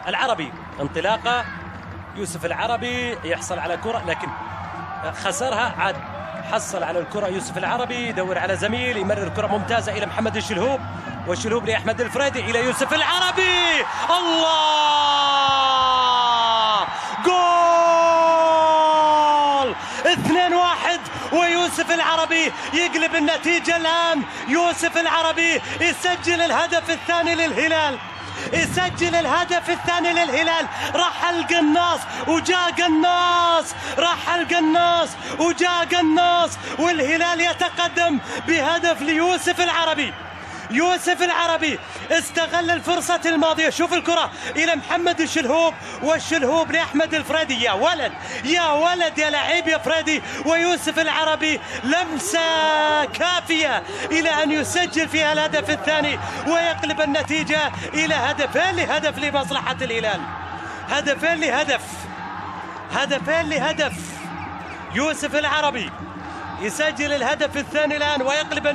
العربي. انطلاقه يوسف العربي يحصل على كرة لكن خسرها، عاد حصل على الكرة يوسف العربي، يدور على زميل، يمرر كرة ممتازة إلى محمد الشلهوب، والشلهوب لأحمد الفريدي إلى يوسف العربي. الله، جول 2-1 ويوسف العربي يقلب النتيجة الآن. يوسف العربي يسجل الهدف الثاني للهلال، يسجل الهدف الثاني للهلال. راح القناص وجاء قناص، راح القناص وجاء قناص، والهلال يتقدم بهدف ليوسف العربي. يوسف العربي استغل الفرصة الماضية. شوف الكرة إلى محمد الشلهوب، والشلهوب لأحمد الفريدي. يا ولد يا ولد يا لعيب يا فريدي. ويوسف العربي لمسة كافية إلى أن يسجل فيها الهدف الثاني ويقلب النتيجة إلى هدف لمصلحة الهلال. هدفين لهدف. يوسف العربي يسجل الهدف الثاني الآن ويقلب